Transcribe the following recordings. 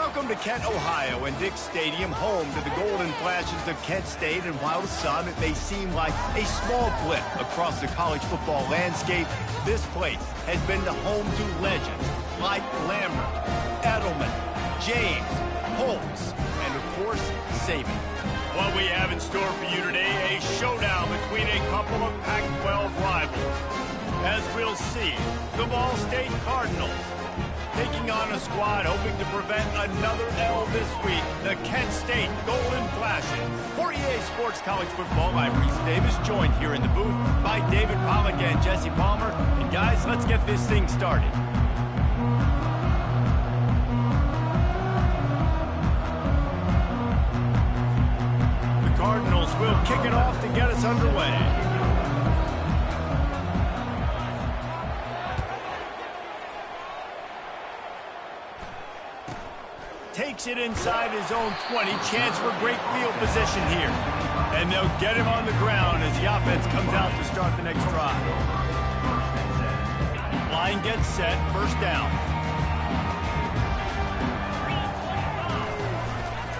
Welcome to Kent, Ohio, and Dick's Stadium, home to the golden flashes of Kent State. And while to some it may seem like a small blip across the college football landscape, this place has been the home to legends like Lambert, Edelman, James, Holtz, and of course, Saban. What we have in store for you today, a showdown between a couple of Pac-12 rivals. As we'll see, the Ball State Cardinals taking on a squad hoping to prevent another L this week, the Kent State Golden Flashes. For EA Sports College Football, I'm Reese Davis, joined here in the booth by David Pollack and Jesse Palmer. And guys, let's get this thing started. The Cardinals will kick it off to get us underway. Takes it inside his own 20. Chance for great field position here. And they'll get him on the ground as the offense comes out to start the next drive. Line gets set. First down.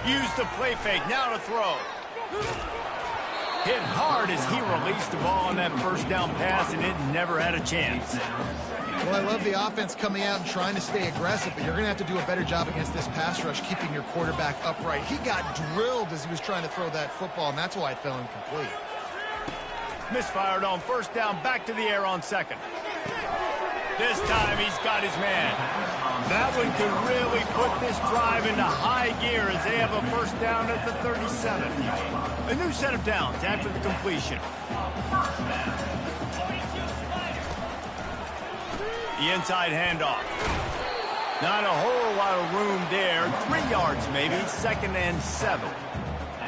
Use the play fake. Now to throw. Hit hard as he released the ball on that first down pass, and it never had a chance. Well, I love the offense coming out and trying to stay aggressive, but you're going to have to do a better job against this pass rush, keeping your quarterback upright. He got drilled as he was trying to throw that football, and that's why it fell incomplete. Misfired on first down, back to the air on second. This time he's got his man. That one could really put this drive into high gear as they have a first down at the 37. A new set of downs after the completion. The inside handoff. Not a whole lot of room there. 3 yards maybe, 2nd and 7.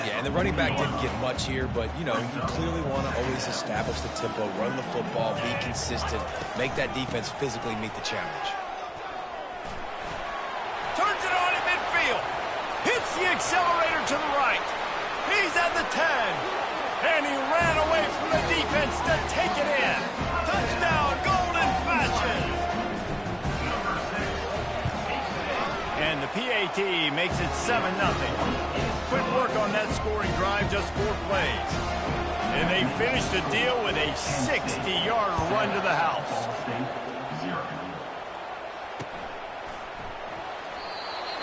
Yeah, and the running back didn't get much here, but, you know, you clearly want to always establish the tempo, run the football, be consistent, make that defense physically meet the challenge. Turns it on in midfield. Hits the accelerator to the right. He's at the 10. And he ran away from the defense to take it in. Touchdown, Golden Flashes. And the PAT makes it 7-0. Quick work on that scoring drive, just 4 plays. And they finish the deal with a 60-yard run to the house.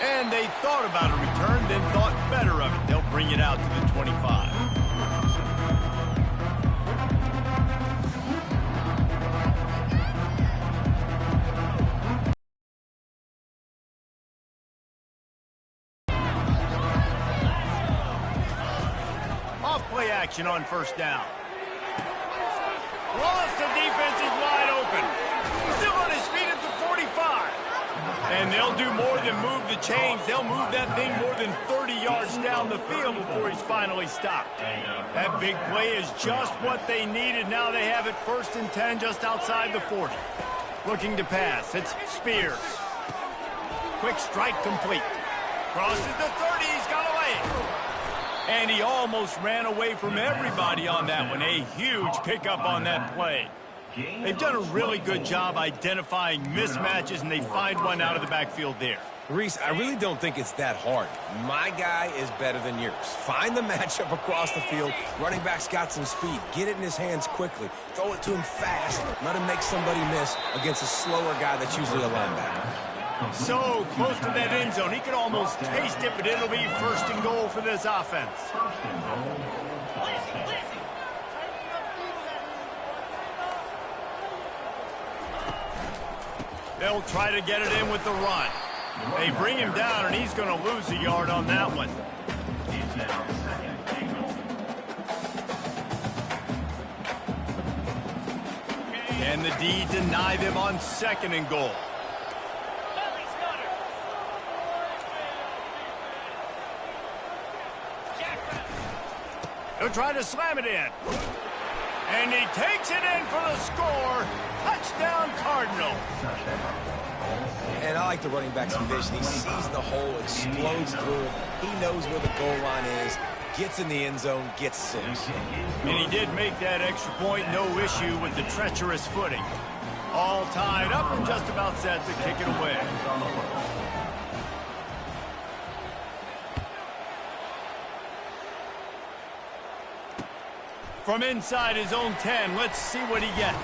And they thought about a return, then thought better of it. They'll bring it out to the 25. Off-play action on first down. Lost, the defense is wide open. Still on his feet at the 45. And they'll do more than move the chains. They'll move that thing more than 30 yards down the field before he's finally stopped. That big play is just what they needed. Now they have it 1st and 10 just outside the 40. Looking to pass. It's Spears. Quick strike complete. Crosses the 30. He's got away. And he almost ran away from everybody on that one. A huge pickup on that play. They've done a really good job identifying mismatches, and they find one out of the backfield there. Reese, I really don't think it's that hard. My guy is better than yours. Find the matchup across the field. Running back's got some speed. Get it in his hands quickly. Throw it to him fast. Let him make somebody miss against a slower guy that's usually a linebacker. So close to that end zone. He could almost taste it, but it'll be 1st and goal for this offense. They'll try to get it in with the run. They bring him down, and he's going to lose a yard on that one. And the D deny them on 2nd and goal. They'll try to slam it in. And he takes it in for the score. Touchdown, Cardinals. And I like the running back's vision. He sees the hole, explodes through it. He knows where the goal line is, gets in the end zone, gets 6. And he did make that extra point, no issue with the treacherous footing. All tied up and just about set to kick it away. From inside his own 10, let's see what he gets.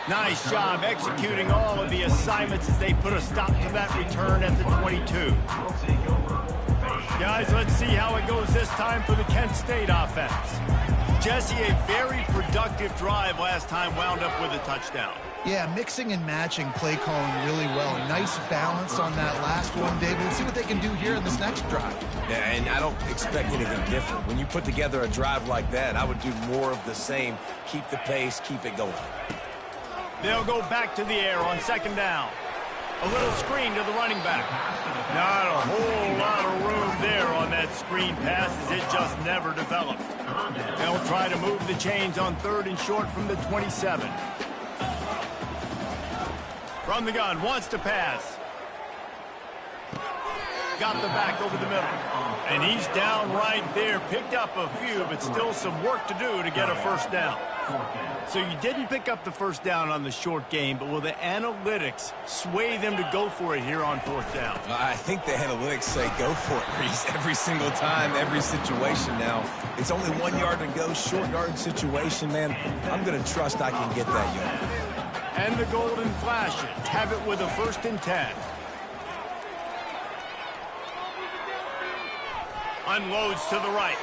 Nice job executing all of the assignments as they put a stop to that return at the 22. Guys, let's see how it goes this time for the Kent State offense. Jesse, a very productive drive last time wound up with a touchdown. Yeah, mixing and matching play calling really well. Nice balance on that last one, David. Let's see what they can do here in this next drive. Yeah, and I don't expect anything different. When you put together a drive like that, I would do more of the same. Keep the pace, keep it going. They'll go back to the air on second down. A little screen to the running back. Not a whole lot of room there on that screen pass as it just never developed. They'll try to move the chains on third and short from the 27. From the gun, wants to pass. Got the back over the middle. And he's down right there. Picked up a few, but still some work to do to get a first down. So you didn't pick up the first down on the short game, but will the analytics sway them to go for it here on fourth down? I think the analytics say go for it, Reese, every single time, every situation now. It's only 1 yard to go, short yard situation, man. I'm going to trust I can get that yard. And the Golden Flashes have it with a 1st and 10. Unloads to the right.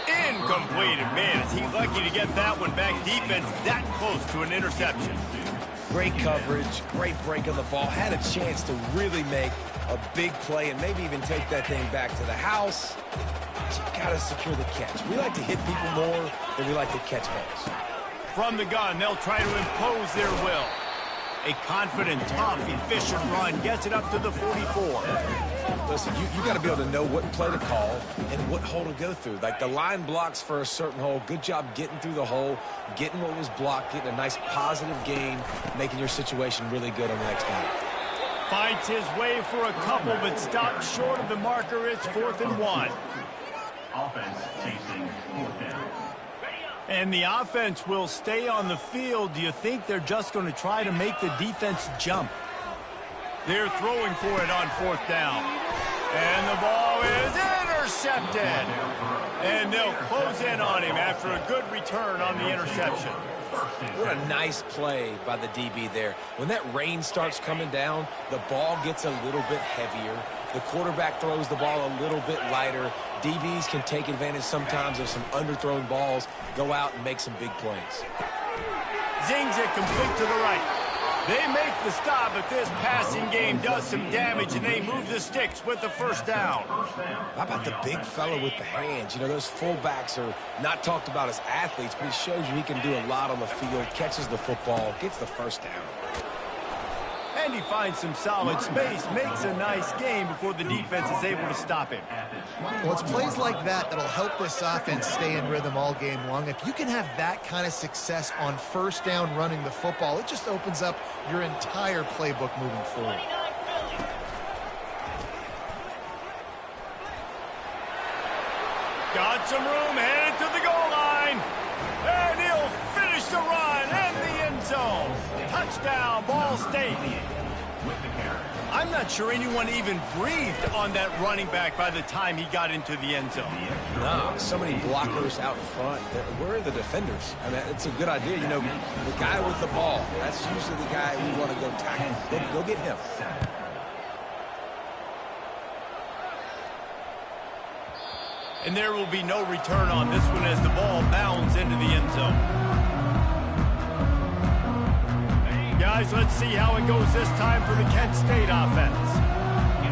Incomplete. Man, is he lucky to get that one back. Defense that close to an interception. Great coverage, great break on the ball. Had a chance to really make a big play and maybe even take that thing back to the house. But you got to secure the catch. We like to hit people more than we like to catch balls. From the gun, they'll try to impose their will. A confident, tough, efficient run gets it up to the 44. Listen, you got to be able to know what play to call and what hole to go through. Like the line blocks for a certain hole. Good job getting through the hole, getting what was blocked, getting a nice positive gain, making your situation really good on the next down. Fights his way for a couple, but stops short of the marker. It's 4th and 1. Offense chasing 4th down. And the offense will stay on the field. Do you think they're just going to try to make the defense jump? They're throwing for it on 4th down. And the ball is intercepted. And they'll close in on him after a good return on the interception. What a nice play by the DB there. When that rain starts coming down, the ball gets a little bit heavier. The quarterback throws the ball a little bit lighter. DBs can take advantage sometimes of some underthrown balls, go out and make some big plays. Zings it complete to the right. They make the stop, but this passing game does some damage, and they move the sticks with the 1st down. How about the big fellow with the hands? You know, those fullbacks are not talked about as athletes, but he shows you he can do a lot on the field, catches the football, gets the 1st down. And he finds some solid space, makes a nice game before the defense is able to stop him. Well, it's plays like that that'll help this offense stay in rhythm all game long. If you can have that kind of success on 1st down running the football, it just opens up your entire playbook moving forward. Got some room, headed to the goal line. And he'll finish the run in the end zone. Touchdown, Ball State. I'm not sure anyone even breathed on that running back by the time he got into the end zone. No, so many blockers out front. Where are the defenders? I mean, it's a good idea. You know, the guy with the ball, that's usually the guy we want to go tackle. Go get him. And there will be no return on this one as the ball bounds into the end zone. Guys, let's see how it goes this time for the Kent State offense.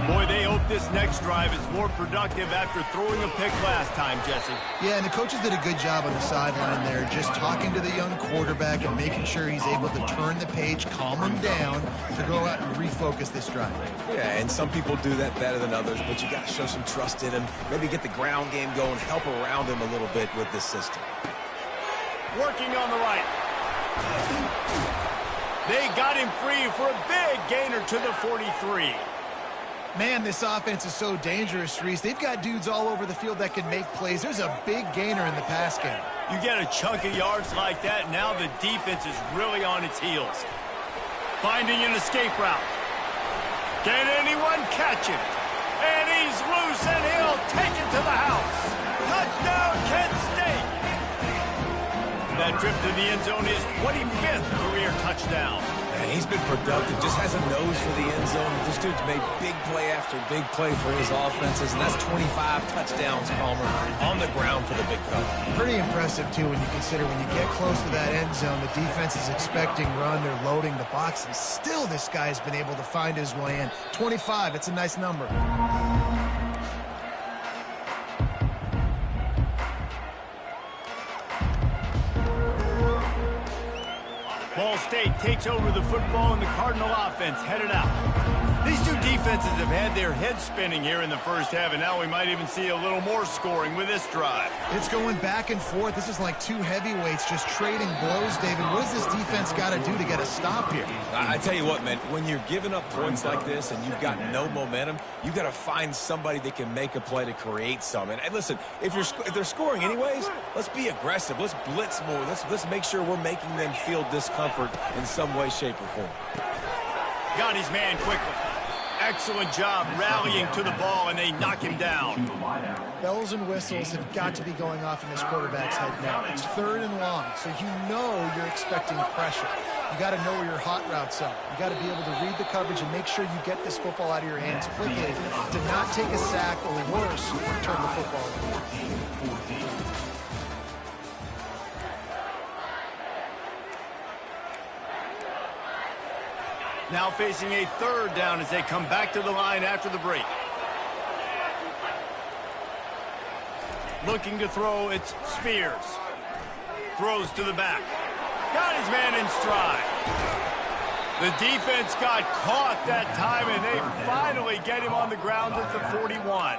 Boy, they hope this next drive is more productive after throwing a pick last time, Jesse. Yeah, and the coaches did a good job on the sideline there, just talking to the young quarterback and making sure he's able to turn the page, calm him down, to go out and refocus this drive. Yeah, and some people do that better than others, but you got to show some trust in him. Maybe get the ground game going, help around him a little bit with this system. Working on the right. They got him free for a big gainer to the 43. Man, this offense is so dangerous, Reese. They've got dudes all over the field that can make plays. There's a big gainer in the pass game. You get a chunk of yards like that, now the defense is really on its heels. Finding an escape route. Can anyone catch him? And he's loose, and he'll take it to the house. Touchdown, Kent State. That trip to the end zone is 25th career touchdown. And he's been productive, just has a nose for the end zone. This dude's made big play after big play for his offenses, and that's 25 touchdowns, Palmer, on the ground for the big fella. Pretty impressive, too, when you consider when you get close to that end zone, the defense is expecting run, they're loading the box, and still this guy has been able to find his way in. 25, it's a nice number. Ball State takes over the football, and the Cardinal offense headed out. These two defenses have had their heads spinning here in the first half, and now we might even see a little more scoring with this drive. It's going back and forth. This is like two heavyweights just trading blows, David. What does this defense got to do to get a stop here? I tell you what, man, when you're giving up points like this and you've got no momentum, you've got to find somebody that can make a play to create some. And listen, if they're scoring anyways, let's be aggressive. Let's blitz more. Let's make sure we're making them feel discomfort in some way, shape, or form. Got his man quickly. Excellent job rallying to the ball, and they knock him down. Bells and whistles have got to be going off in this quarterback's head now. It's 3rd and long, so you know you're expecting pressure. You got to know where your hot routes are. You got to be able to read the coverage and make sure you get this football out of your hands quickly to not take a sack or worse, turn the football over. Now facing a 3rd down as they come back to the line after the break. Looking to throw, it's Spears. Throws to the back. Got his man in stride. The defense got caught that time, and they finally get him on the ground at the 41.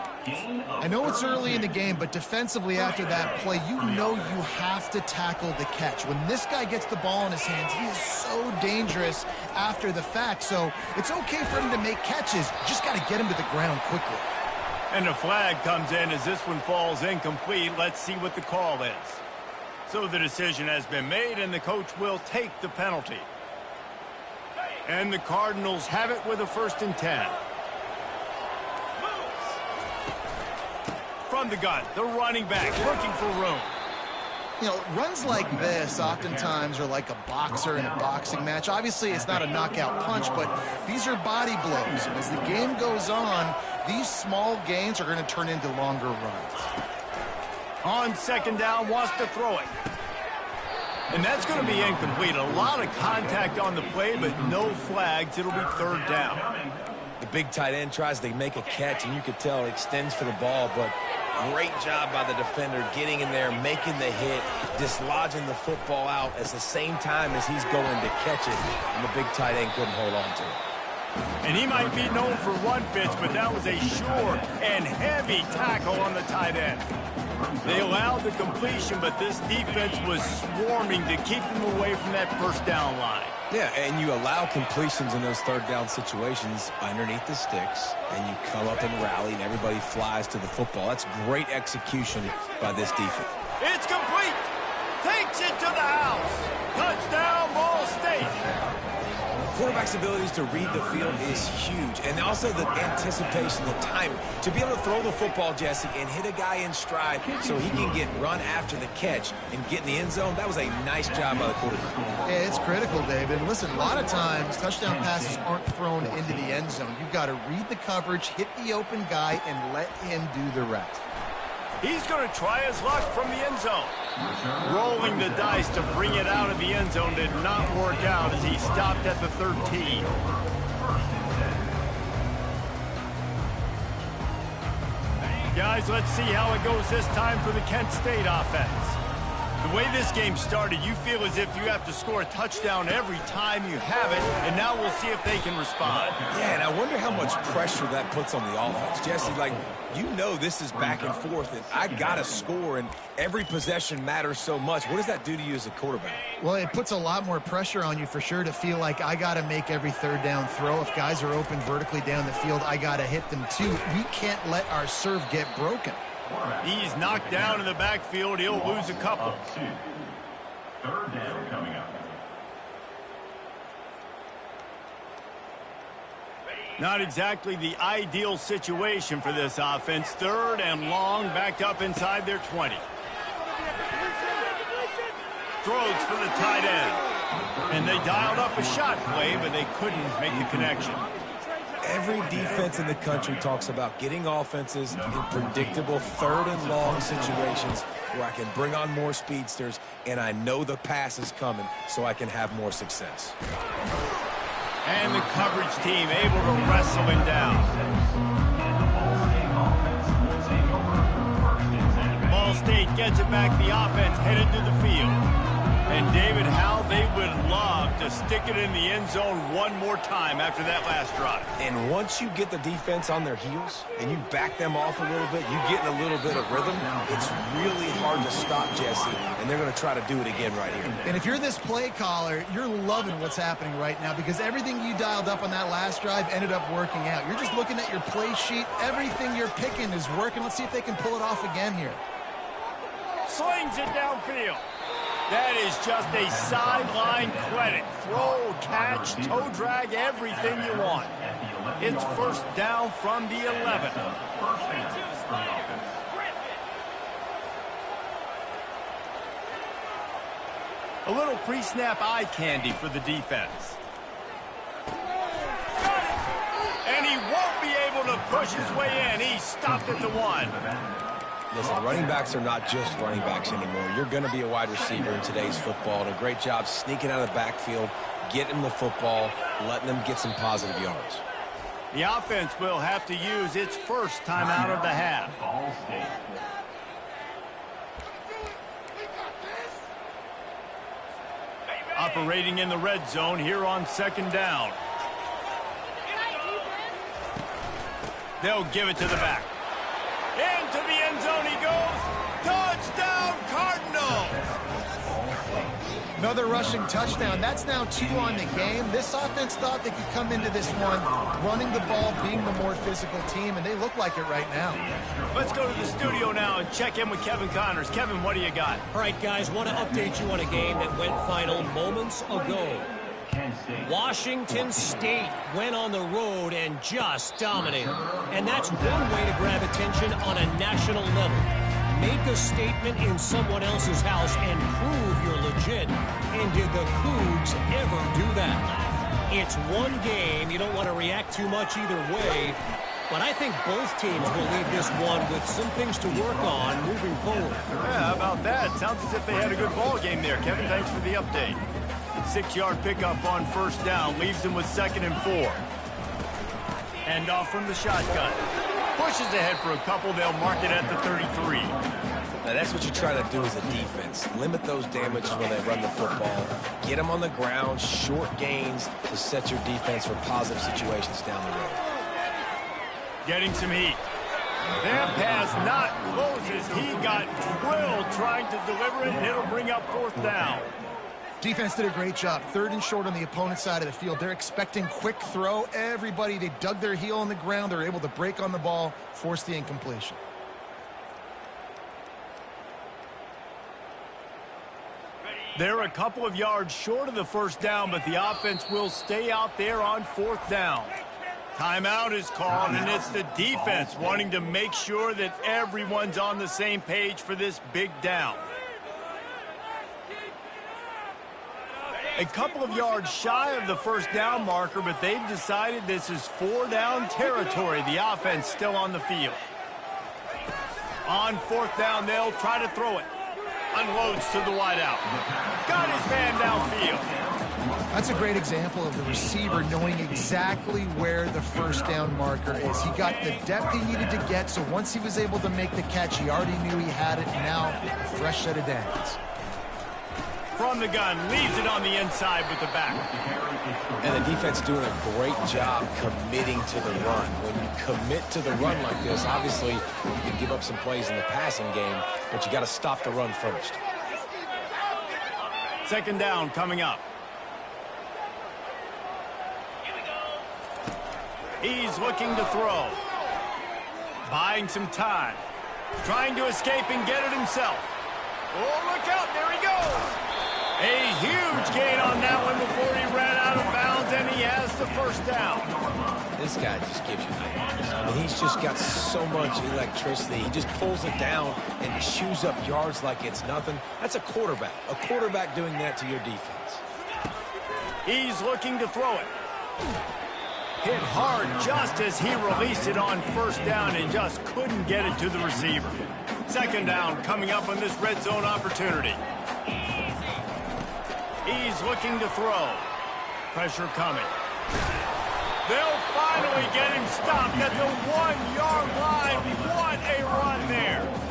I know it's early in the game, but defensively after that play, you know you have to tackle the catch. When this guy gets the ball in his hands, he is so dangerous after the fact. So it's okay for him to make catches. You just got to get him to the ground quickly. And a flag comes in as this one falls incomplete. Let's see what the call is. So the decision has been made, and the coach will take the penalty. And the Cardinals have it with a 1st and 10. From the gun, the running back looking for room. You know, runs like this oftentimes are like a boxer in a boxing match. Obviously, it's not a knockout punch, but these are body blows. And as the game goes on, these small gains are going to turn into longer runs. On 2nd down, wants to throw it. And that's going to be incomplete. A lot of contact on the play, but no flags. It'll be 3rd down. The big tight end tries to make a catch, and you could tell it extends for the ball, but great job by the defender getting in there, making the hit, dislodging the football out at the same time as he's going to catch it, and the big tight end couldn't hold on to it. And he might be known for run fits, but that was a sure and heavy tackle on the tight end. They allowed the completion, but this defense was swarming to keep them away from that 1st down line. Yeah, and you allow completions in those 3rd down situations underneath the sticks, and you come up and rally, and everybody flies to the football. That's great execution by this defense. It's complete. Takes it to the house. Touchdown, Ball State. Quarterback's abilities to read the field is huge, and also the anticipation, the timing. To be able to throw the football, Jesse, and hit a guy in stride so he can get run after the catch and get in the end zone, that was a nice job by the quarterback. Yeah, it's critical, David. Listen, a lot of times touchdown passes aren't thrown into the end zone. You've got to read the coverage, hit the open guy, and let him do the rest. He's going to try his luck from the end zone. Rolling the dice to bring it out of the end zone did not work out as he stopped at the 13. Guys, let's see how it goes this time for the Kent State offense. The way this game started, you feel as if you have to score a touchdown every time you have it, and now we'll see if they can respond. Yeah, and I wonder how much pressure that puts on the offense. Jesse, like, you know this is back and forth, and I got to score, and every possession matters so much. What does that do to you as a quarterback? Well, it puts a lot more pressure on you for sure to feel like I got to make every 3rd down throw. If guys are open vertically down the field, I got to hit them too. We can't let our serve get broken. He's knocked down in the backfield. He'll lose a couple. 3rd down coming up. Not exactly the ideal situation for this offense. 3rd and long, back up inside their 20. throws for the tight end. And they dialed up a shot play, but they couldn't make the connection. Every defense in the country talks about getting offenses in predictable third and long situations where I can bring on more speedsters and I know the pass is coming so I can have more success. And the coverage team able to wrestle him down. Ball State gets it back. The offense headed to the field. And David, how they would love to stick it in the end zone one more time after that last drive. And once you get the defense on their heels and you back them off a little bit, you get in a little bit of rhythm, it's really hard to stop Jesse, and they're going to try to do it again right here. And if you're this play caller, you're loving what's happening right now because everything you dialed up on that last drive ended up working out. You're just looking at your play sheet. Everything you're picking is working. Let's see if they can pull it off again here. Slings it downfield. That is just a sideline credit. Throw, catch, toe drag, everything you want. It's first down from the 11. A little pre-snap eye candy for the defense. And he won't be able to push his way in. He stopped at the 1. Listen, running backs are not just running backs anymore. You're going to be a wide receiver in today's football. And a great job sneaking out of the backfield, getting the football, letting them get some positive yards. The offense will have to use its first time out of the half. Operating in the red zone here on second down. They'll give it to the back. Into the end zone he goes. Touchdown, Cardinals! Another rushing touchdown. That's now 2 on the game. This offense thought they could come into this one running the ball, being the more physical team, and they look like it right now. Let's go to the studio now and check in with Kevin Connors. Kevin, what do you got? All right, guys, want to update you on a game that went final moments ago. Washington State went on the road and just dominated. And that's one way to grab attention on a national level. Make a statement in someone else's house and prove you're legit. And did the Cougs ever do that? It's one game. You don't want to react too much either way. But I think both teams will leave this one with some things to work on moving forward. Yeah, how about that? Sounds as if they had a good ball game there. Kevin, thanks for the update. 6-yard pickup on first down leaves them with 2nd and 4. Hand off from the shotgun. Pushes ahead for a couple. They'll mark it at the 33. Now that's what you try to do as a defense. Limit those damages when they run the football. Get them on the ground, short gains to set your defense for positive situations down the road. Getting some heat. That pass not closes. He got drilled trying to deliver it, and it'll bring up 4th down. Defense did a great job. 3rd and short on the opponent's side of the field. They're expecting quick throw. Everybody, they dug their heel on the ground. They're able to break on the ball, force the incompletion. They're a couple of yards short of the first down, but the offense will stay out there on 4th down. Timeout is called, and it's the defense wanting to make sure that everyone's on the same page for this big down. A couple of yards shy of the first down marker, but they've decided this is 4-down territory. The offense still on the field. On 4th down, they'll try to throw it. Unloads to the wideout. Got his man downfield. That's a great example of the receiver knowing exactly where the first down marker is. He got the depth he needed to get, so once he was able to make the catch, he already knew he had it. Now, a fresh set of downs. From the gun, leaves it on the inside with the back. And the defense doing a great job committing to the run. When you commit to the run like this, obviously you can give up some plays in the passing game, but you got to stop the run first. 2nd down coming up. He's looking to throw. Buying some time. Trying to escape and get it himself. Oh, look out, there he goes. A huge gain on that one before he ran out of bounds, and he has the first down. This guy just gives you nightmares. I mean, he's just got so much electricity. He just pulls it down and chews up yards like it's nothing. That's a quarterback. A quarterback doing that to your defense. He's looking to throw it. Hit hard just as he released it on first down and just couldn't get it to the receiver. Second down coming up on this red zone opportunity. He's looking to throw. Pressure coming. They'll finally get him stopped at the 1-yard line. What a run there.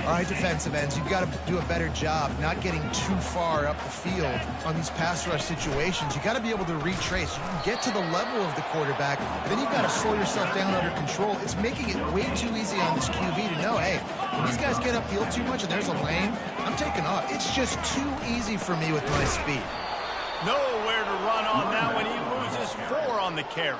All right, defensive ends, you've got to do a better job not getting too far up the field on these pass rush situations. You've got to be able to retrace. You can get to the level of the quarterback, but then you've got to slow yourself down under control. It's making it way too easy on this QB to know, hey, when these guys get upfield too much and there's a lane, I'm taking off. It's just too easy for me with my speed. Nowhere to run on that one. He loses 4 on the carry.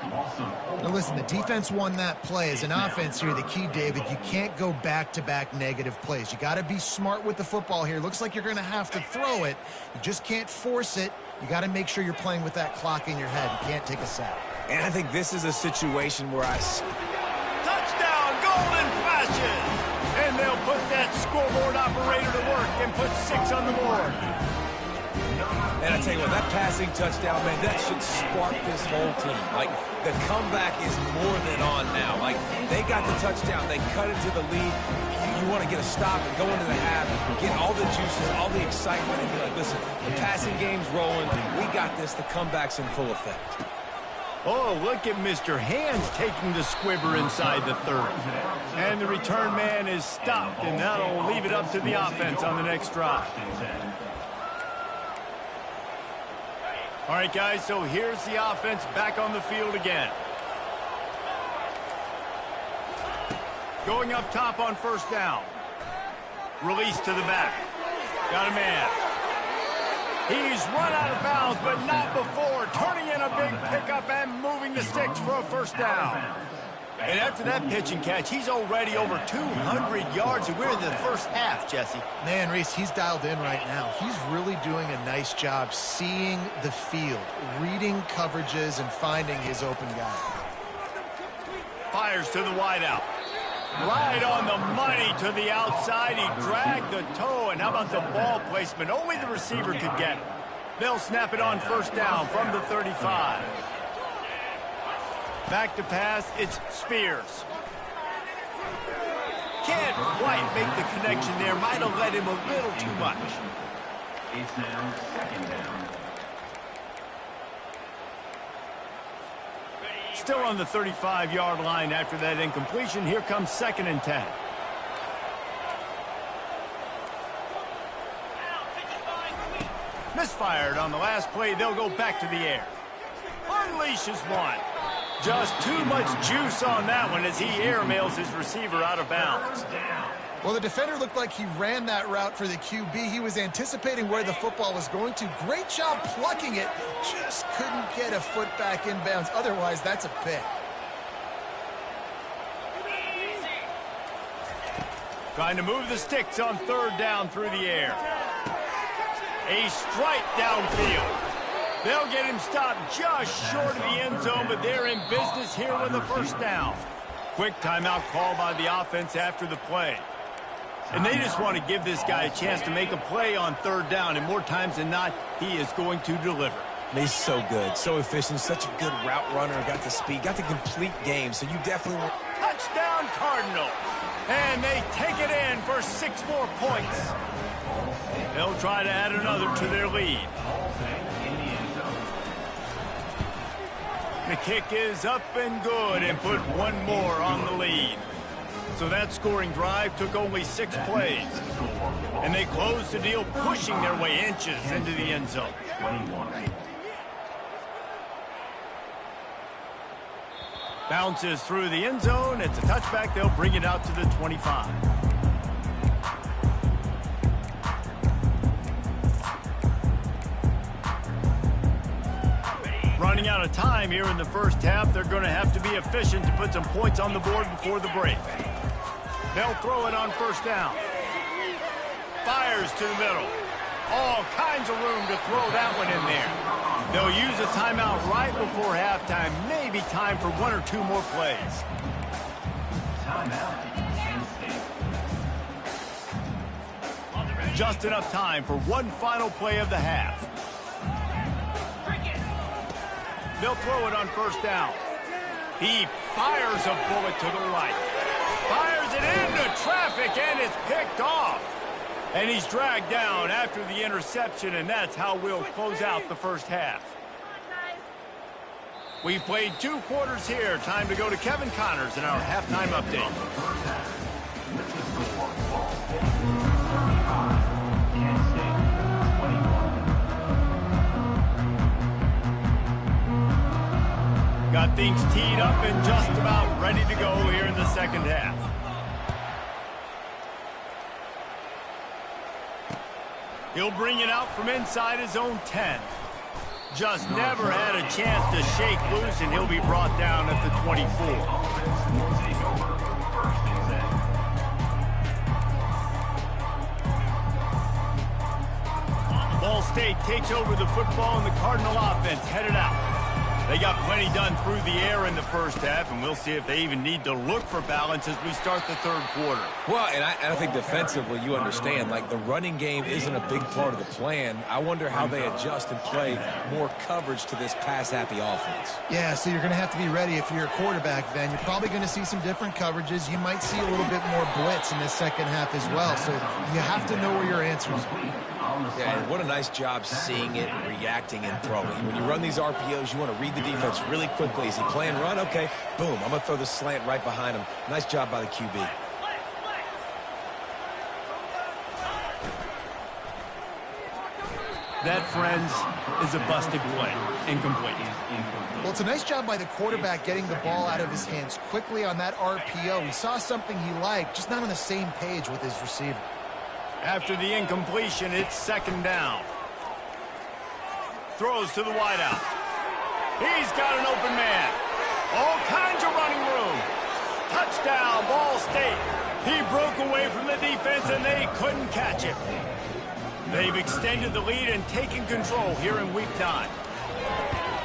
Now listen, the defense won that play. As an offense here, the key, David, you can't go back-to-back negative plays. You got to be smart with the football here. Looks like you're going to have to throw it. You just can't force it. You got to make sure you're playing with that clock in your head. You can't take a sack. And I think this is a situation where Touchdown, Golden Flashes! And they'll put that scoreboard operator to work and put 6 on the board. And I tell you what, that passing touchdown, man, that should spark this whole team. Like, the comeback is more than on now. Like, they got the touchdown. They cut into the lead. You want to get a stop and go into the half, get all the juices, all the excitement, and be like, listen, the passing game's rolling. We got this. The comeback's in full effect. Oh, look at Mr. Hands taking the squibber inside the 30. And the return man is stopped, and that'll leave it up to the offense on the next drive. All right, guys, so here's the offense back on the field again. Going up top on first down. Release to the back. Got a man. He's run out of bounds, but not before. Turning in a big pickup and moving the sticks for a first down. And after that pitch and catch, he's already over 200 yards, and we're in the first half, Jesse. Man, Reese, he's dialed in right now. He's really doing a nice job seeing the field, reading coverages, and finding his open guy. Fires to the wideout. Right on the money to the outside. He dragged the toe, and how about the ball placement? Only the receiver could get it. They'll snap it on first down from the 35. Back to pass, it's Spears. Can't quite make the connection there. Might have led him a little too much. It's now second down. Still on the 35-yard line after that incompletion. Here comes 2nd and 10. Misfired on the last play. They'll go back to the air. Unleashes one. Just too much juice on that one as he airmails his receiver out of bounds. Well, the defender looked like he ran that route for the QB. He was anticipating where the football was going to. Great job plucking it. Just couldn't get a foot back inbounds. Otherwise, that's a pick. Trying to move the sticks on 3rd down through the air. A strike downfield. They'll get him stopped just short of the end zone, but they're in business here with the first down. Quick timeout call by the offense after the play. And they just want to give this guy a chance to make a play on 3rd down, and more times than not, he is going to deliver. He's so good, so efficient, such a good route runner, got the speed, got the complete game, so you definitely want... Touchdown, Cardinals. And they take it in for 6 more points. They'll try to add another to their lead. The kick is up and good and put 1 more on the lead. So that scoring drive took only 6 plays. And they closed the deal, pushing their way inches into the end zone. Bounces through the end zone. It's a touchback. They'll bring it out to the 25. Running out of time here in the first half. They're going to have to be efficient to put some points on the board before the break. They'll throw it on first down. Fires to the middle. All kinds of room to throw that one in there. They'll use a timeout right before halftime. Maybe time for 1 or 2 more plays. Timeout. Just enough time for one final play of the half. They'll throw it on first down. He fires a bullet to the right. Fires it into traffic, and it's picked off. And he's dragged down after the interception, and that's how we'll close out the first half. We've played 2 quarters here. Time to go to Kevin Connors in our halftime update. Got things teed up and just about ready to go here in the second half. He'll bring it out from inside his own 10. Just never had a chance to shake loose, and he'll be brought down at the 24. Ball State takes over the football, and the Cardinal offense headed out. They got plenty done through the air in the first half, and we'll see if they even need to look for balance as we start the third quarter. Well, and I think defensively, you understand, like the running game isn't a big part of the plan. I wonder how they adjust and play more coverage to this pass-happy offense. Yeah, so you're going to have to be ready if you're a quarterback then. You're probably going to see some different coverages. You might see a little bit more blitz in this second half as well, so you have to know where your answers are. Yeah, and what a nice job seeing it, reacting, and throwing. When you run these RPOs, you want to read the defense really quickly. Is he playing run? Okay, boom, I'm going to throw the slant right behind him. Nice job by the QB. That, friends, is a busted play. Incomplete. Well, it's a nice job by the quarterback getting the ball out of his hands quickly on that RPO. He saw something he liked, just not on the same page with his receiver. After the incompletion, it's second down. Throws to the wideout. He's got an open man. All kinds of running room. Touchdown, Ball State. He broke away from the defense, and they couldn't catch him. They've extended the lead and taken control here in Week 9.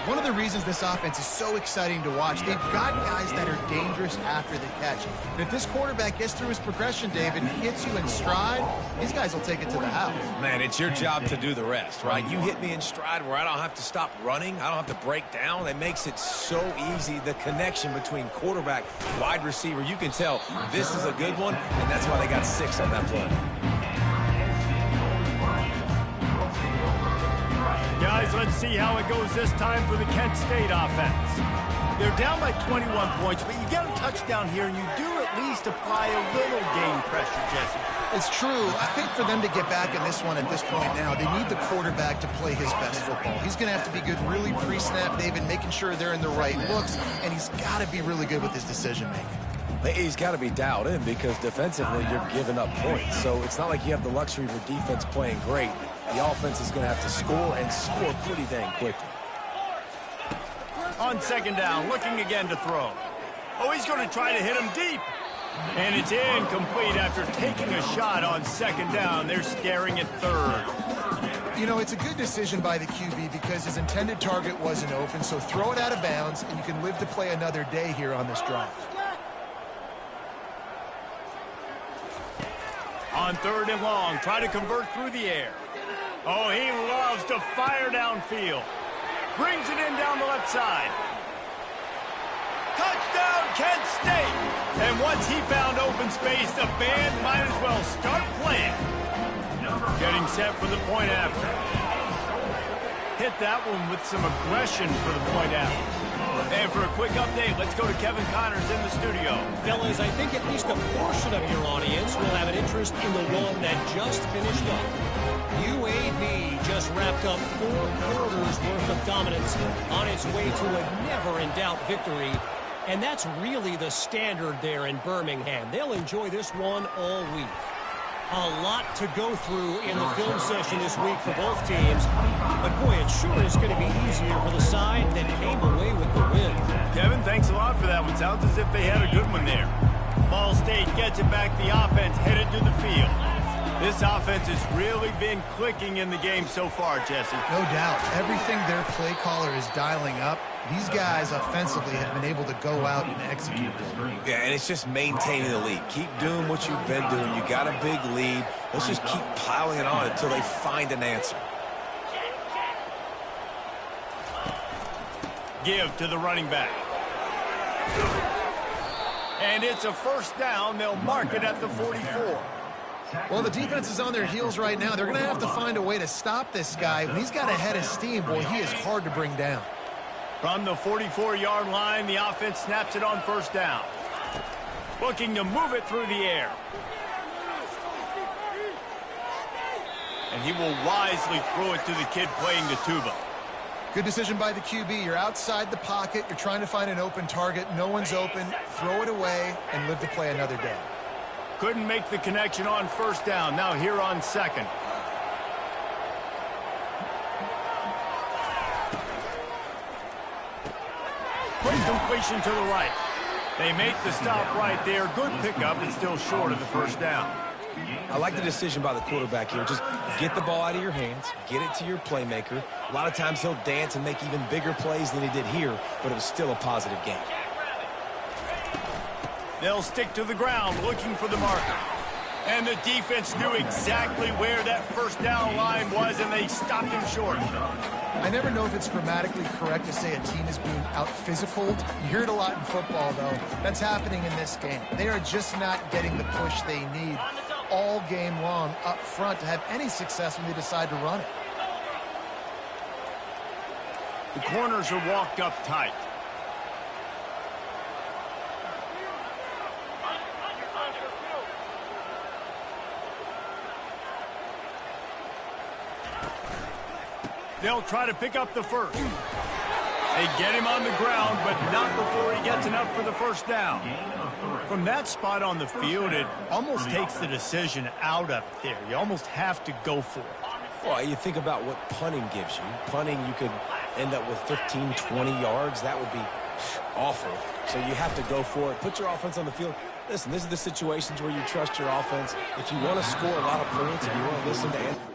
One of the reasons this offense is so exciting to watch, they've got guys that are dangerous after the catch. And if this quarterback gets through his progression, David, hits you in stride, these guys will take it to the house. Man, it's your job to do the rest, right? You hit me in stride where I don't have to stop running. I don't have to break down. It makes it so easy. The connection between quarterback, wide receiver, you can tell this is a good one, and that's why they got 6 on that play. Guys, let's see how it goes this time for the Kent State offense. They're down by 21 points, but you get a touchdown here, and you do at least apply a little game pressure, Jesse. It's true. I think for them to get back in this one at this point now, they need the quarterback to play his best football. He's going to have to be good really pre-snap, David, making sure they're in the right looks, and he's got to be really good with his decision-making. He's got to be dialed in because defensively you're giving up points. So it's not like you have the luxury of your defense playing great. The offense is going to have to score and score pretty dang quickly. On second down, looking again to throw. Oh, he's going to try to hit him deep. And it's incomplete after taking a shot on second down. They're staring at third. You know, it's a good decision by the QB because his intended target wasn't open, so throw it out of bounds, and you can live to play another day here on this drive. On third and long, try to convert through the air. Oh, he loves to fire downfield. Brings it in down the left side. Touchdown, Kent State! And once he found open space, the band might as well start playing. Getting set for the point after. Hit that one with some aggression for the point after. And for a quick update, let's go to Kevin Connors in the studio. Fellas, I think at least a portion of your audience will have an interest in the one that just finished up. UAB just wrapped up 4 quarters worth of dominance on its way to a never-in-doubt victory. And that's really the standard there in Birmingham. They'll enjoy this one all week. A lot to go through in the film session this week for both teams. But, boy, it sure is going to be easier for the side that came away with the win. Kevin, thanks a lot for that one. Sounds as if they had a good one there. Ball State gets it back. The offense headed to the field. This offense has really been clicking in the game so far, Jesse. No doubt. Everything their play caller is dialing up, these guys offensively have been able to go out and execute. Yeah, and it's just maintaining the lead. Keep doing what you've been doing. You got a big lead. Let's just keep piling it on until they find an answer. Give to the running back. And it's a first down. They'll mark it at the 44. Well, the defense is on their heels right now. They're going to have to find a way to stop this guy. When he's got a head of steam, boy, he is hard to bring down. From the 44-yard line, the offense snaps it on first down. Looking to move it through the air. And he will wisely throw it to the kid playing the tuba. Good decision by the QB. You're outside the pocket. You're trying to find an open target. No one's open. Throw it away and live to play another day. Couldn't make the connection on first down. Now here on second. Quick completion to the right. They make the stop right there. Good pickup, but still short of the first down. I like the decision by the quarterback here. Just get the ball out of your hands, get it to your playmaker. A lot of times he'll dance and make even bigger plays than he did here, but it was still a positive game. They'll stick to the ground looking for the marker. And the defense knew exactly where that first down line was, and they stopped him short. I never know if it's grammatically correct to say a team is being out-physicaled. You hear it a lot in football, though. That's happening in this game. They are just not getting the push they need all game long up front to have any success when they decide to run it. The corners are walked up tight. They'll try to pick up the first. They get him on the ground, but not before he gets enough for the first down. From that spot on the field, it almost takes the decision out of there. You almost have to go for it. Well, you think about what punting gives you. Punting, you could end up with 15, 20 yards. That would be awful. So you have to go for it. Put your offense on the field. Listen, this is the situations where you trust your offense. If you want to score a lot of points and you want to listen to Anthony,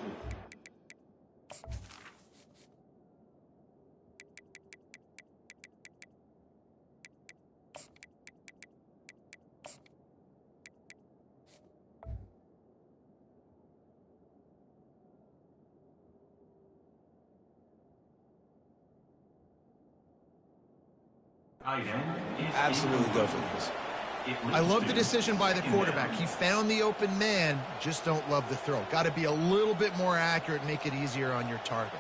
absolutely go for this. I love the decision by the quarterback. He found the open man, just don't love the throw. Got to be a little bit more accurate, make it easier on your target.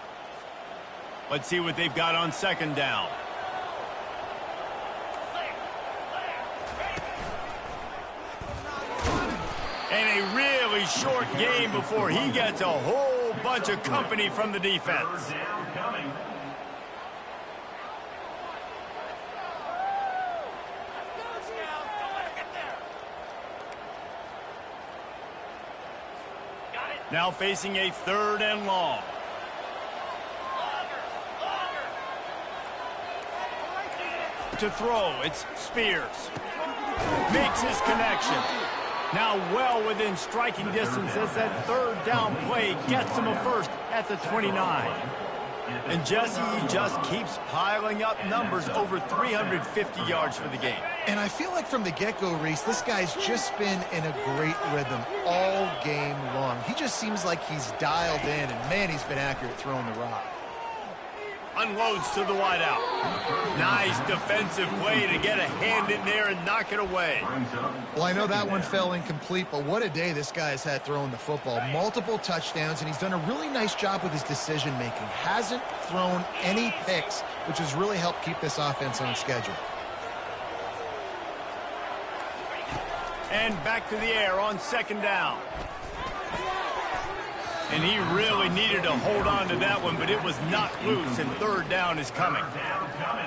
Let's see what they've got on second down. And a really short game before he gets a whole bunch of company from the defense. Now facing a third and long. To throw, it's Spears. Makes his connection. Now well within striking distance as that third down play gets him a first at the 29. And Jesse, he just keeps piling up numbers, over 350 yards for the game. And I feel like from the get-go, Reese, this guy's just been in a great rhythm all game long. He just seems like he's dialed in, and man, he's been accurate throwing the rock. Unloads to the wideout. Nice defensive play to get a hand in there and knock it away. Well, I know that one fell incomplete, but what a day this guy's had throwing the football. Multiple touchdowns, and he's done a really nice job with his decision-making. Hasn't thrown any picks, which has really helped keep this offense on schedule. And back to the air on second down. And he really needed to hold on to that one, but it was knocked loose, and third down is coming.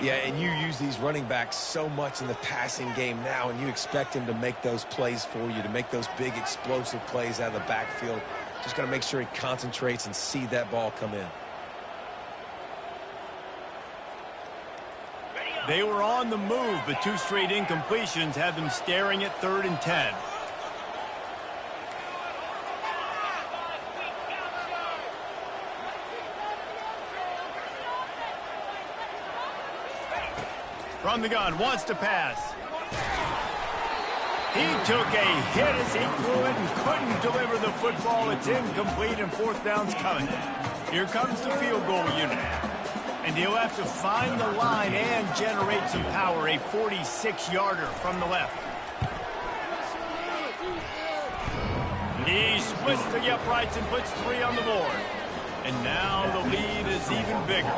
Yeah, and you use these running backs so much in the passing game now, and you expect him to make those plays for you, to make those big explosive plays out of the backfield. Just got to make sure he concentrates and see that ball come in. They were on the move, but two straight incompletions had them staring at 3rd and 10. From the gun, wants to pass. He took a hit as he threw it and couldn't deliver the football. It's incomplete and fourth down's coming. Here comes the field goal unit. And he'll have to find the line and generate some power. A 46-yarder from the left. He splits the uprights and puts 3 on the board. And now the lead is even bigger.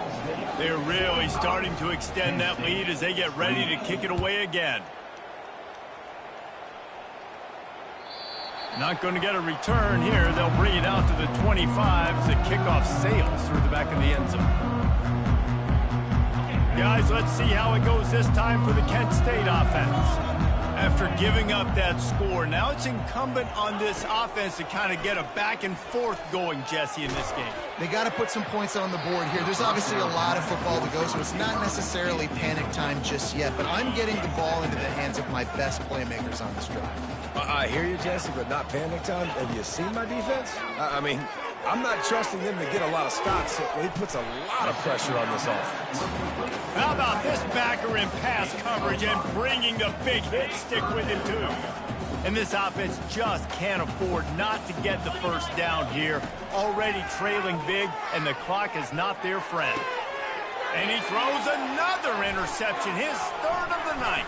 They're really starting to extend that lead as they get ready to kick it away again. Not going to get a return here. They'll bring it out to the 25 as the kickoff sails through the back of the end zone. Guys, let's see how it goes this time for the Kent State offense. After giving up that score, now it's incumbent on this offense to kind of get a back and forth going, Jesse, in this game. They got to put some points on the board here. There's obviously a lot of football to go, so it's not necessarily panic time just yet, but I'm getting the ball into the hands of my best playmakers on this drive. I hear you, Jesse, but not panic time. Have you seen my defense? I mean, I'm not trusting them to get a lot of stops, so he puts a lot of pressure on this offense. How about this backer in pass coverage and bringing the big hit stick with him, too? And this offense just can't afford not to get the first down here. Already trailing big, and the clock is not their friend. And he throws another interception, his third of the night.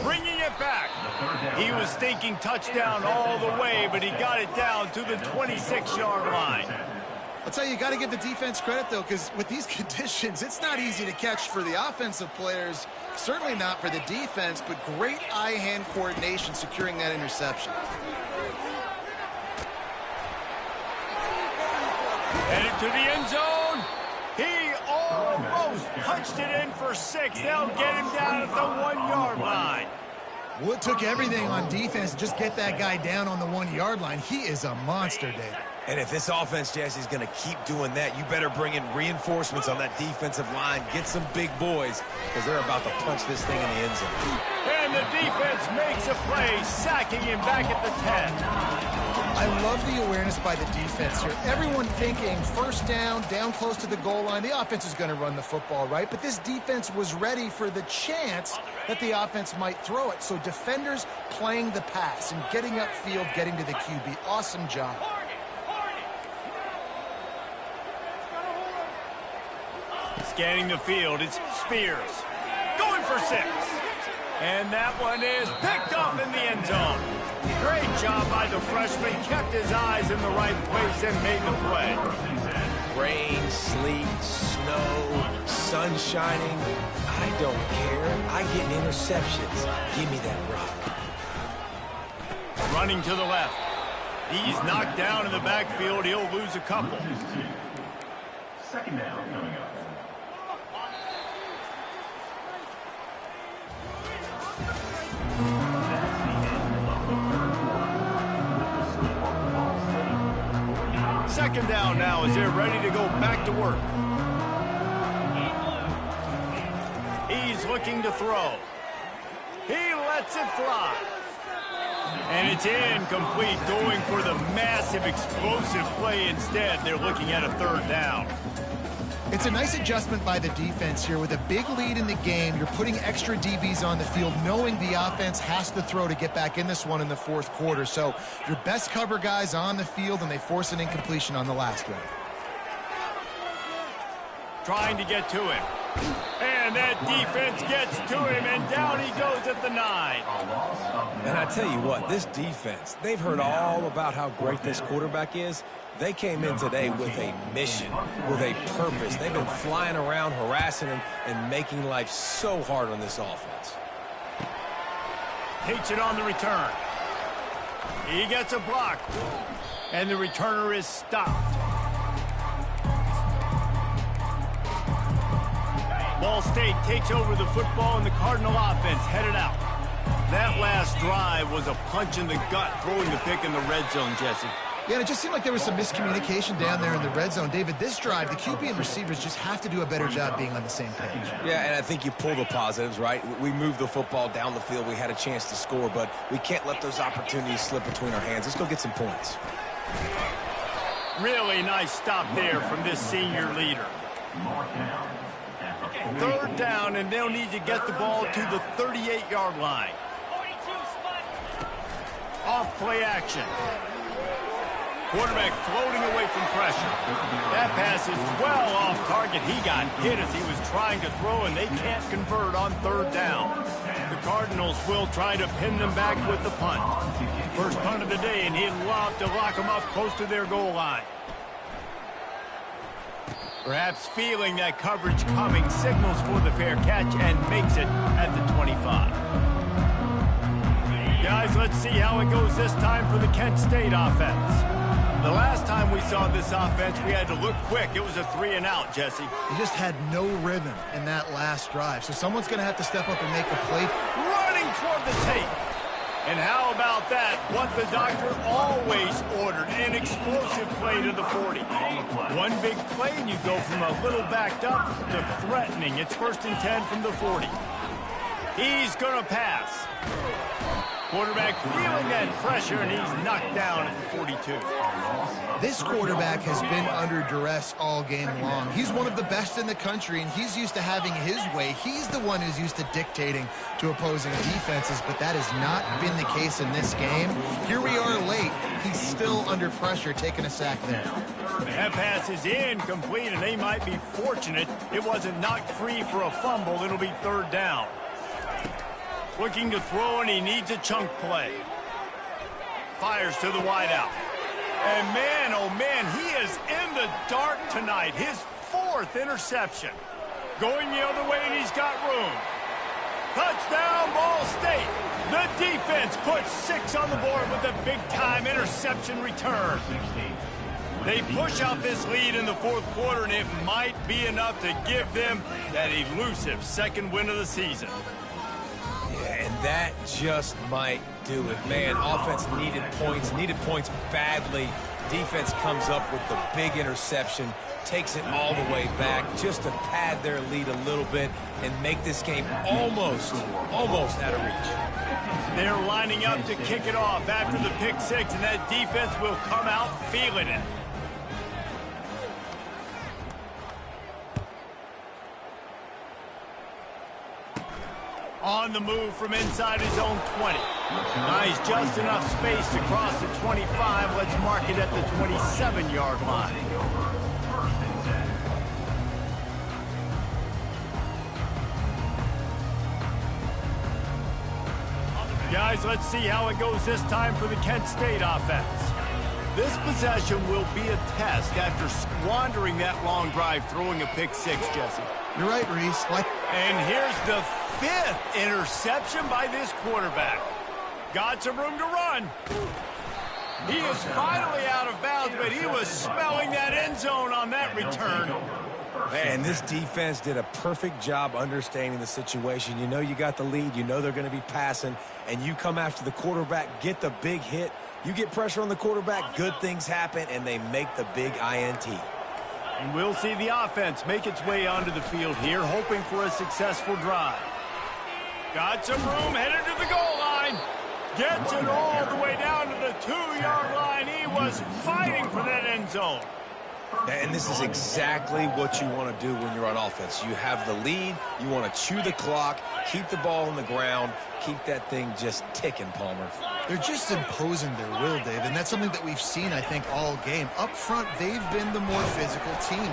Bringing it back. He was thinking touchdown all the way, but he got it down to the 26-yard line. I'll tell you, you got to give the defense credit, though, because with these conditions, it's not easy to catch for the offensive players. Certainly not for the defense, but great eye-hand coordination securing that interception. Headed to the end zone. He almost punched it in for 6. They'll get him down at the 1-yard line. Well, it took everything on defense to just get that guy down on the 1-yard line. He is a monster, Dave. And if this offense, Jesse, is going to keep doing that, you better bring in reinforcements on that defensive line. Get some big boys, because they're about to punch this thing in the end zone. And the defense makes a play, sacking him back at the 10. I love the awareness by the defense here. Everyone thinking first down close to the goal line. The offense is going to run the football, right? But this defense was ready for the chance that the offense might throw it. So defenders playing the pass and getting upfield, getting to the QB. Awesome job. Scanning the field, it's Spears. Going for 6. And that one is picked off in the end zone. Great job by the freshman. Kept his eyes in the right place and made the play. Rain, sleet, snow, sun shining. I don't care. I get interceptions. Give me that rock. Running to the left. He's knocked down in the backfield. He'll lose a couple. Second down coming up. Second down now as they're ready to go back to work. He's looking to throw. He lets it fly. And it's incomplete, going for the massive explosive play instead. They're looking at a third down. It's a nice adjustment by the defense here. With a big lead in the game, you're putting extra DBs on the field, knowing the offense has to throw to get back in this one in the fourth quarter. So your best cover guys on the field, and they force an incompletion on the last one. Trying to get to him. And that defense gets to him, and down he goes at the 9. And I tell you what, this defense, they've heard all about how great this quarterback is. They came in today with a mission, with a purpose. They've been flying around, harassing him, and making life so hard on this offense. Takes it on the return. He gets a block. And the returner is stopped. Ball State takes over the football, and the Cardinal offense headed out. That last drive was a punch in the gut, throwing the pick in the red zone, Jesse. Yeah, and it just seemed like there was some miscommunication down there in the red zone. David, this drive, the QB and receivers just have to do a better job being on the same page. Yeah, and I think you pull the positives, right? We moved the football down the field. We had a chance to score, but we can't let those opportunities slip between our hands. Let's go get some points. Really nice stop there from this senior leader. Mark down at Third down, and they'll need to get the ball to the 38-yard line. Off play action. Quarterback floating away from pressure. That pass is well off target. He got hit as he was trying to throw, and they can't convert on third down. The Cardinals will try to pin them back with the punt. First punt of the day, and he'd love to lock them up close to their goal line. Perhaps feeling that coverage coming, signals for the fair catch and makes it at the 25. Guys, let's see how it goes this time for the Kent State offense. The last time we saw this offense, we had to look quick. It was a 3-and-out, Jesse. He just had no rhythm in that last drive, so someone's going to have to step up and make a play. Running toward the tape. And how about that? What the doctor always ordered, an explosive play to the 40. One big play, and you go from a little backed up to threatening. It's 1st and 10 from the 40. He's going to pass. Quarterback feeling that pressure, and he's knocked down at the 42. This quarterback has been under duress all game long. He's one of the best in the country, and he's used to having his way. He's the one who's used to dictating to opposing defenses, but that has not been the case in this game. Here we are late. He's still under pressure, taking a sack there. That pass is incomplete, and they might be fortunate it wasn't knocked free for a fumble. It'll be third down. Looking to throw, and he needs a chunk play. Fires to the wideout. And man, oh man, he is in the dark tonight. His 4th interception. Going the other way, and he's got room. Touchdown, Ball State. The defense puts 6 on the board with a big-time interception return. They push out this lead in the 4th quarter, and it might be enough to give them that elusive 2nd win of the season. And that just might do it. Man, offense needed points badly. Defense comes up with the big interception, takes it all the way back just to pad their lead a little bit and make this game almost out of reach. They're lining up to kick it off after the pick 6, and that defense will come out feeling it. On the move from inside his own 20. Nice, just enough space to cross the 25. Let's mark it at the 27-yard line. Guys, let's see how it goes this time for the Kent State offense. This possession will be a test after squandering that long drive, throwing a pick 6, Jesse. You're right, Reese. And here's the 5th interception by this quarterback. Got some room to run. He is finally out of bounds, but he was smelling that end zone on that return. Man, this defense did a perfect job understanding the situation. You know you got the lead. You know they're going to be passing, and you come after the quarterback, get the big hit. You get pressure on the quarterback, good things happen, and they make the big INT. And we'll see the offense make its way onto the field here, hoping for a successful drive. Got some room, headed to the goal line. Gets it all the way down to the 2-yard line. He was fighting for that end zone. And this is exactly what you want to do when you're on offense. You have the lead. You want to chew the clock, keep the ball on the ground, keep that thing just ticking, Palmer. They're just imposing their will, Dave, and that's something that we've seen, I think, all game. Up front, they've been the more physical team.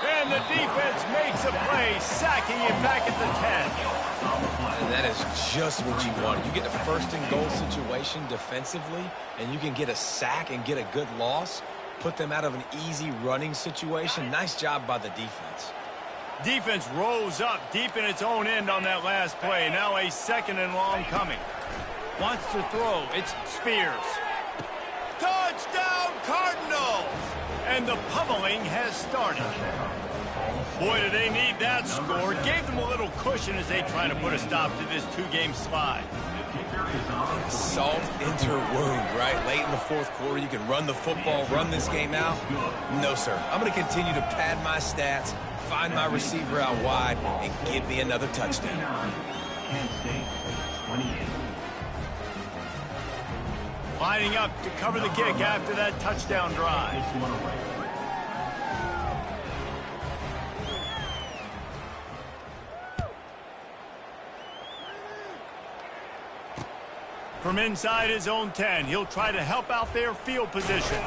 And the defense makes a play, sacking him back at the 10. And that is just what you want. You get a 1st and goal situation defensively, and you can get a sack and get a good loss, put them out of an easy running situation. Nice job by the defense. Defense rose up deep in its own end on that last play. Now a 2nd and long coming. Wants to throw. It's Spears. Touchdown, Cardinals! And the pummeling has started. Boy, do they need that score. Gave them a little cushion as they try to put a stop to this 2-game slide. Salt into wound, right? Late in the 4th quarter, you can run the football, run this game out. No, sir. I'm going to continue to pad my stats, find my receiver out wide, and give me another touchdown. Lining up to cover the kick after that touchdown drive. From inside his own 10, he'll try to help out their field position.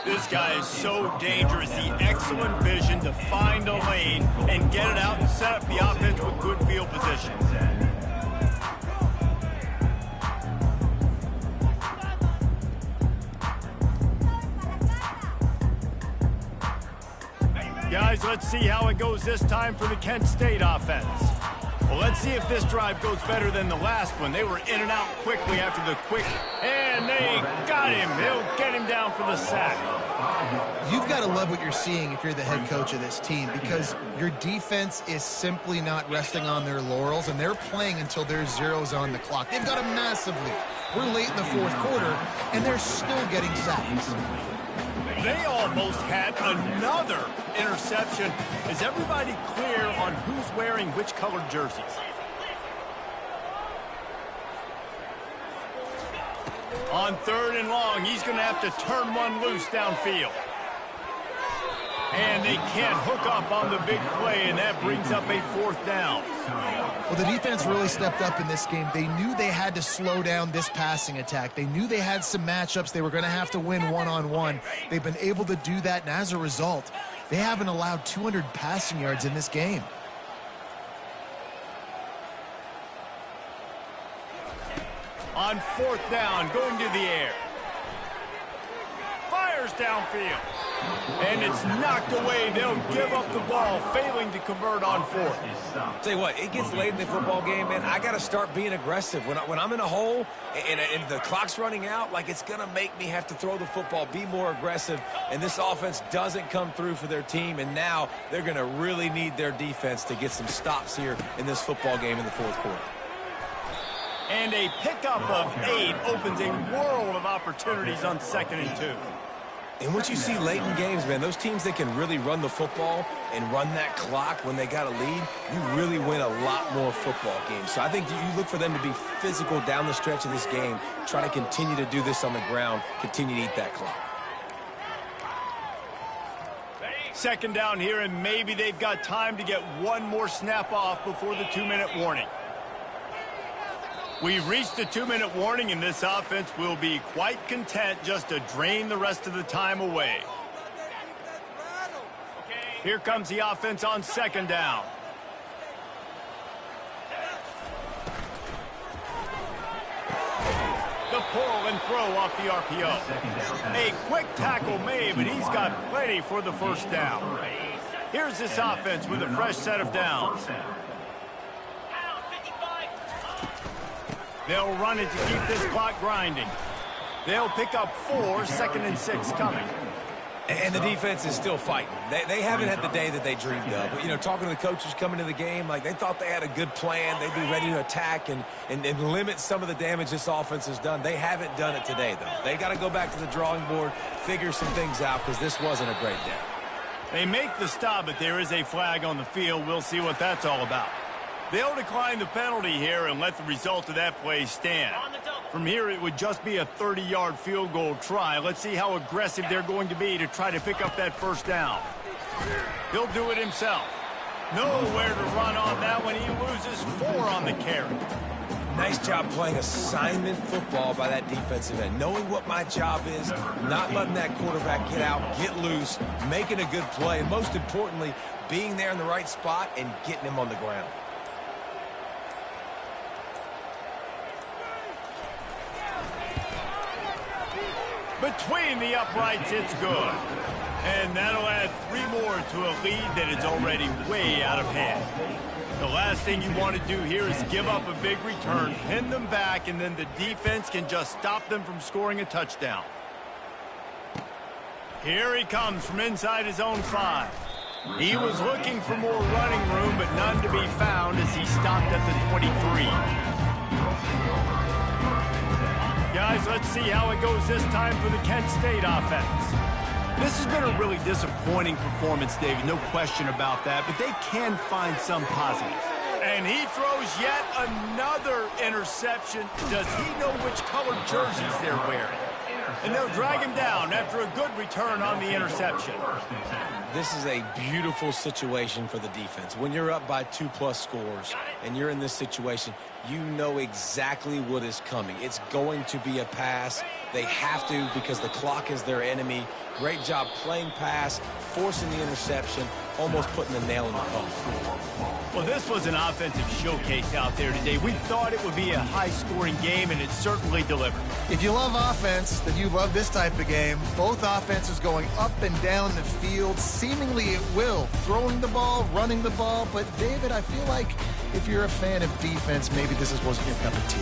This guy is so dangerous. The excellent vision to find a lane and get it out and set up the offense with good field position. Guys, let's see how it goes this time for the Kent State offense. Well, let's see if this drive goes better than the last one. They were in and out quickly after the quick, and they got him. They'll get him down for the sack. You've got to love what you're seeing if you're the head coach of this team, because your defense is simply not resting on their laurels, and they're playing until there's zeros on the clock. They've got a massive lead. We're late in the fourth quarter, and they're still getting sacks. They almost had another interception. Is everybody clear on who's wearing which colored jerseys? On 3rd and long, he's going to have to turn one loose downfield. And they can't hook up on the big play, and that brings up a 4th down. Well, the defense really stepped up in this game. They knew they had to slow down this passing attack. They knew they had some matchups they were going to have to win one-on-one. They've been able to do that, and as a result, they haven't allowed 200 passing yards in this game. On 4th down, going to the air. Fires downfield. And it's knocked away. They'll give up the ball, failing to convert on 4th. Tell you what, it gets late in the football game, man. I got to start being aggressive. When I'm in a hole and the clock's running out, like, it's going to make me have to throw the football, be more aggressive. And this offense doesn't come through for their team, and now they're going to really need their defense to get some stops here in this football game in the 4th quarter. And a pickup of 8 opens a world of opportunities on 2nd and 2. And what you see late in games, man, those teams that can really run the football and run that clock when they got a lead, you really win a lot more football games. So I think you look for them to be physical down the stretch of this game, try to continue to do this on the ground, continue to eat that clock. 2nd down here, and maybe they've got time to get one more snap off before the 2-minute warning. We've reached the 2-minute warning, and this offense will be quite content just to drain the rest of the time away. Here comes the offense on 2nd down. The pull and throw off the RPO. A quick tackle made, but he's got plenty for the 1st down. Here's this offense with a fresh set of downs. They'll run it to keep this clock grinding. They'll pick up 4, 2nd and 6 coming. And the defense is still fighting. They haven't had the day that they dreamed of. But, you know, talking to the coaches coming to the game, like, they thought they had a good plan. They'd be ready to attack and limit some of the damage this offense has done. They haven't done it today, though. They got to go back to the drawing board, figure some things out, because this wasn't a great day. They make the stop, but there is a flag on the field. We'll see what that's all about. They'll decline the penalty here and let the result of that play stand. From here, it would just be a 30-yard field goal try. Let's see how aggressive they're going to be to try to pick up that 1st down. He'll do it himself. Nowhere to run on that one. He loses 4 on the carry. Nice job playing assignment football by that defensive end. Knowing what my job is, not letting that quarterback get out, get loose, making a good play, and most importantly, being there in the right spot and getting him on the ground. Between the uprights, it's good. And that'll add 3 more to a lead that is already way out of hand. The last thing you want to do here is give up a big return, pin them back, and then the defense can just stop them from scoring a touchdown. Here he comes from inside his own 5. He was looking for more running room, but none to be found as he stopped at the 23. Guys, let's see how it goes this time for the Kent State offense. This has been a really disappointing performance, David, no question about that, but they can find some positives. And he throws yet another interception. Does he know which colored jerseys they're wearing? And they'll drag him down after a good return on the interception. This is a beautiful situation for the defense. When you're up by 2+ scores and you're in this situation, you know exactly what is coming. It's going to be a pass. They have to because the clock is their enemy. Great job playing pass, forcing the interception, almost putting the nail in the coffin. Well, this was an offensive showcase out there today. We thought it would be a high-scoring game, and it certainly delivered. If you love offense, then you love this type of game. Both offenses going up and down the field, seemingly at will, throwing the ball, running the ball. But, David, I feel like if you're a fan of defense, maybe this wasn't your cup of tea.